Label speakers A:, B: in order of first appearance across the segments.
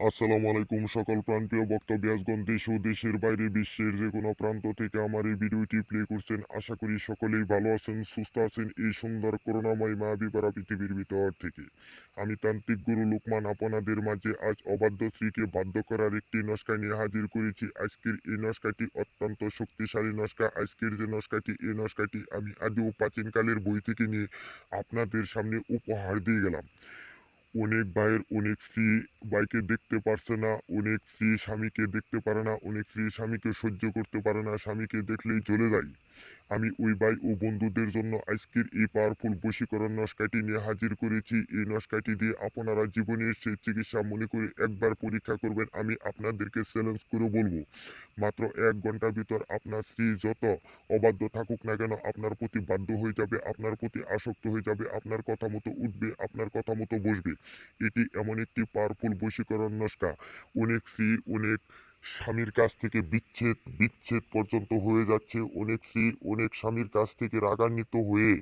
A: আসসালামু আলাইকুম সকল প্রাণপ্রিয় বক্তব্যাসগণ দেশ ও দেশের বাইরে বিশ্বের যে কোনো প্রান্ত থেকে আমার এই ভিডিওটি প্লে করছেন। আশা করি সকলেই ভালো আছেন, সুস্থ আছেন এই সুন্দর করুণাময় মায়াবী পৃথিবীর ভিতর থেকে। আমি তান্ত্রিক গুরু লোকমান আপনাদের মাঝে আজ অবাধ্য স্ত্রীকে বাধ্য করার একটি নস্কা নিয়ে হাজির করেছি। আজকের এই নস্কাটি অত্যন্ত শক্তিশালী নস্কা। আজকের যে নস্কাটি, এই নস্কাটি আমি আদিও প্রাচীনকালের বই থেকে নিয়ে আপনাদের সামনে উপহার দিয়ে গেলাম। অনেক ভাইয়ের অনেক স্ত্রী ভাইকে দেখতে পারছে না, অনেক স্ত্রী স্বামীকে দেখতে পারে না, অনেক স্ত্রী স্বামীকে সহ্য করতে পারে না, স্বামীকে দেখলেই চলে যায়। আমি ওই ভাই ও বন্ধুদের জন্য আজকের এই পাওয়ারফুল বশীকরণ নস্কাটি নিয়ে হাজির করেছি। এই নস্কাটি দিয়ে আপনারা জীবনের সেই চিকিৎসা মনে করে একবার পরীক্ষা করবেন। আমি আপনাদেরকে চ্যালেঞ্জ করে বলবো, মাত্র 1 ঘন্টার ভিতর আপনার স্ত্রী যত অবাধ্য থাকুক না কেন আপনার প্রতি বাধ্য হয়ে যাবে, আপনার প্রতি আসক্ত হয়ে যাবে, আপনার কথা মতো উঠবে, আপনার কথা মতো বসবে। এটি এমন একটি পাওয়ারফুল বশীকরণ নস্কা। অনেক স্ত্রী অনেক স্বামীর কাছ থেকে বিচ্ছেদ বিচ্ছেদ পর্যন্ত হয়ে যাচ্ছে, অনেক স্ত্রী অনেক স্বামীর কাছ থেকে রাগান্বিত হয়ে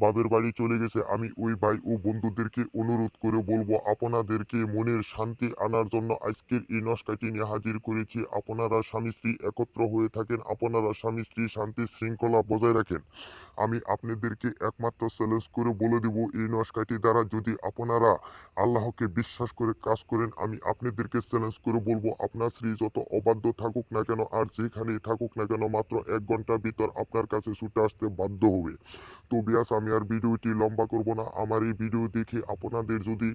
A: বাপের বাড়ি চলে গেছে। আমি ওই ভাই ও বন্ধুদেরকে অনুরোধ করে বলবো, আপনাদেরকে মনের শান্তি আনার জন্য আজকের এই নস্কাটি নিয়ে হাজির করেছি। আপনারা স্বামী স্ত্রী একত্র হয়ে থাকেন, আপনারা স্বামী স্ত্রী শান্তি শৃঙ্খলা বজায় রাখেন। আমি আপনাদেরকে একমাত্র চ্যালেঞ্জ করে বলে দিব, এই নস্কাটি দ্বারা যদি আপনারা আল্লাহকে বিশ্বাস করে কাজ করেন, আমি আপনাদেরকে চ্যালেঞ্জ করে বলবো, আপনার স্ত্রী যত অবাধ্য থাকুক না কেন আর যেখানেই থাকুক না কেন মাত্র 1 ঘন্টার ভিতর আপনার কাছে ছুটে আসতে বাধ্য হবে। তো বিয়াস, আমি আর ভিডিওটি লম্বা করব না। আমার এই ভিডিও দেখে আপনাদের যদি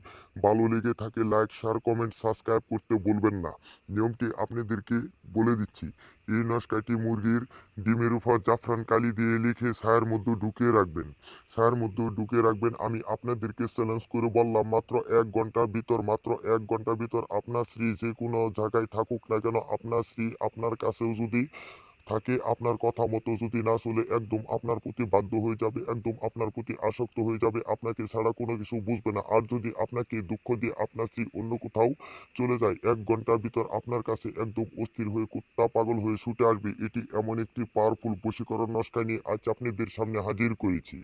A: ভালো লেগে থাকে লাইক শেয়ার কমেন্ট সাবস্ক্রাইব করতে বলবেন না। নিয়মটি আপনাদেরকে বলে দিচ্ছি। এই নস্কাটি মুরগির ডিমের উপর জাফরান কালি দিয়ে লিখে ছায়ার মধ্যে ঢুকিয়ে রাখবেন, ছায়ার মধ্যে ঢুকিয়ে রাখবেন। আমি আপনাদেরকে চ্যালেঞ্জ করে বললাম, মাত্র 1 ঘন্টার ভিতর, মাত্র 1 ঘন্টার ভিতর আপনার স্ত্রী যে কোনো জায়গায় থাকুক না কেন, আপনার স্ত্রী আপনার কাছেও যদি থাকে, আপনার কথা মতো যদি না চলে, একদম আপনার প্রতি বাধ্য হয়ে যাবে, একদম আপনার প্রতি আসক্ত হয়ে যাবে, আপনাকে ছাড়া কোনো কিছু বুঝবে না। আর যদি আপনাকে দুঃখ দিয়ে আপনার স্ত্রী অন্য কোথাও চলে যায়, 1 ঘন্টার ভিতর আপনার কাছে একদম অস্থির হয়ে কুত্তা পাগল হয়ে ছুটে আসবে। এটি এমন একটি পাওয়ারফুল বশীকরণ নস্কা নিয়ে আজ আপনাদের সামনে হাজির করেছি।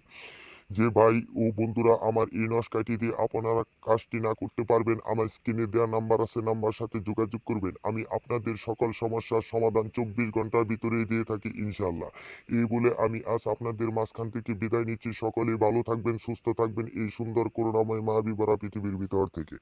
A: যে ভাই ও বন্ধুরা আমার এই নস্কাটি দিয়ে আপনারা কাজটি না করতে পারবেন, আমার স্ক্রিনে দেওয়া নাম্বার আছে, নাম্বার সাথে যোগাযোগ করবেন। আমি আপনাদের সকল সমস্যার সমাধান 24 ঘন্টার ভিতরেই দিয়ে থাকি ইনশাল্লাহ। এই বলে আমি আজ আপনাদের মাঝখান থেকে বিদায় নিচ্ছি। সকলে ভালো থাকবেন, সুস্থ থাকবেন এই সুন্দর করুণাময় মায়াবী ভরা পৃথিবীর ভিতর থেকে।